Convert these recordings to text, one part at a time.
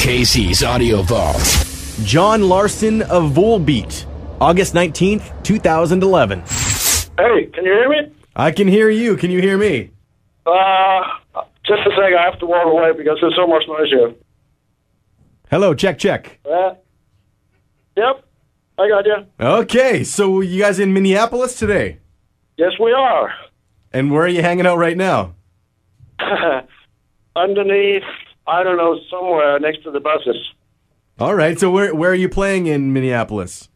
Casey's Audio Vault. John Larsen of Volbeat, August 19th, 2011. Hey, can you hear me? I can hear you. Can you hear me? Just a second. I have to walk away because there's so much noise here. Hello, check. Yep, I got you. Okay, so you guys in Minneapolis today? Yes, we are. And where are you hanging out right now? Underneath, I don't know, somewhere next to the buses. All right, so where are you playing in Minneapolis?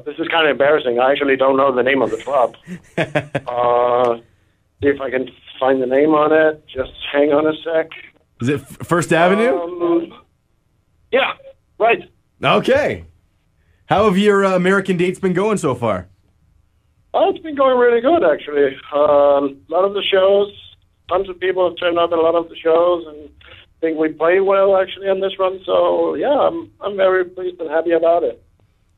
This is kind of embarrassing. I actually don't know the name of the club. See if I can find the name on it. Just hang on a sec. Is it First Avenue? Yeah, right. Okay. How have your American dates been going so far? Oh, it's been going really good, actually. A lot of the shows, tons of people have turned up at a lot of the shows, and I think we played well, actually, on this run. So, yeah, I'm very pleased and happy about it.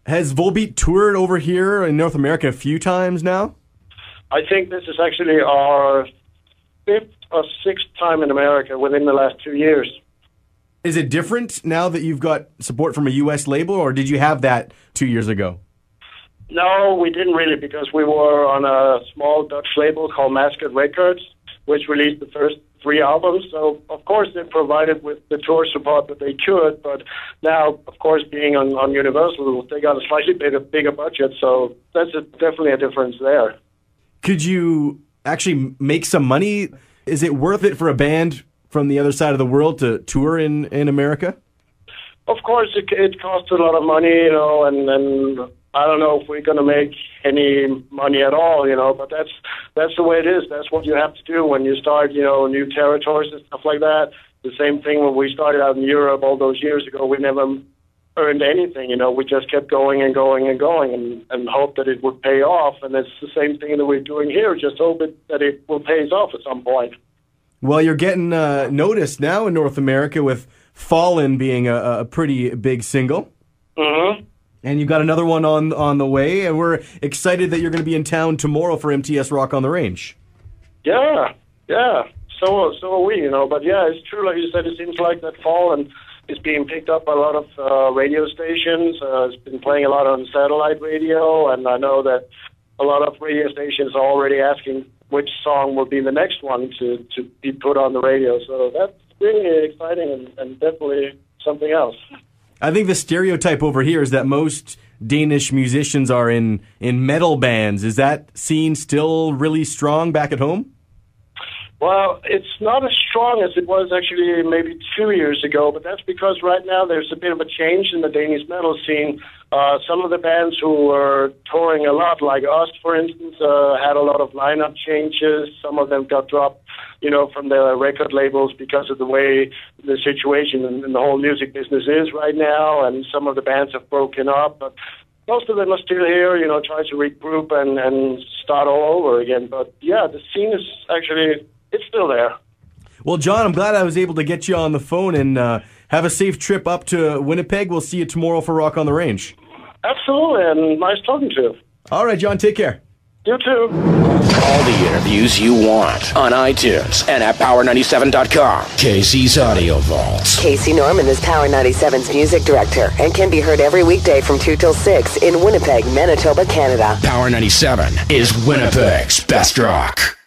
Has Volbeat toured over here in North America a few times now? I think this is actually our 5th or 6th time in America within the last 2 years. Is it different now that you've got support from a U.S. label, or did you have that 2 years ago? No, we didn't really, because we were on a small Dutch label called Mascot Records, which released the first 3 albums. So, of course, they provided with the tour support that they could, but now, of course, being on Universal, they got a slightly bigger budget, so that's definitely a difference there. Could you actually make some money? Is it worth it for a band from the other side of the world to tour in America? Of course, it costs a lot of money, and I don't know if we're going to make any money at all, but that's the way it is. That's what you have to do when you start, new territories and stuff like that. The same thing when we started out in Europe all those years ago. We never earned anything, we just kept going and going and going and hoped that it would pay off. And it's the same thing that we're doing here, just hope that it will pay off at some point. Well, you're getting noticed now in North America with Fallen being a pretty big single. Mm-hmm. And you've got another one on the way, and we're excited that you're going to be in town tomorrow for MTS Rock on the Range. Yeah. So are we, But yeah, it's true, like you said, it seems like that Fallen is being picked up by a lot of radio stations. It's been playing a lot on satellite radio, and I know that a lot of radio stations are already asking which song will be the next one to be put on the radio. So that's really exciting and definitely something else. I think the stereotype over here is that most Danish musicians are in metal bands. Is that scene still really strong back at home? Well, it's not as strong as it was actually maybe 2 years ago, but that's because right now there's a bit of a change in the Danish metal scene. Some of the bands who were touring a lot, like us, for instance, had a lot of lineup changes. Some of them got dropped, from their record labels because of the way the situation in the whole music business is right now, and some of the bands have broken up, but most of them are still here, trying to regroup and start all over again. But yeah, the scene is actually... it's still there. Well, John, I'm glad I was able to get you on the phone, and have a safe trip up to Winnipeg. We'll see you tomorrow for Rock on the Range. Absolutely, and nice talking to you. All right, John, take care. You too. All the interviews you want on iTunes and at Power97.com. Casey's Audio Vault. Casey Norman is Power 97's music director and can be heard every weekday from 2 till 6 in Winnipeg, Manitoba, Canada. Power 97 is Winnipeg's best rock.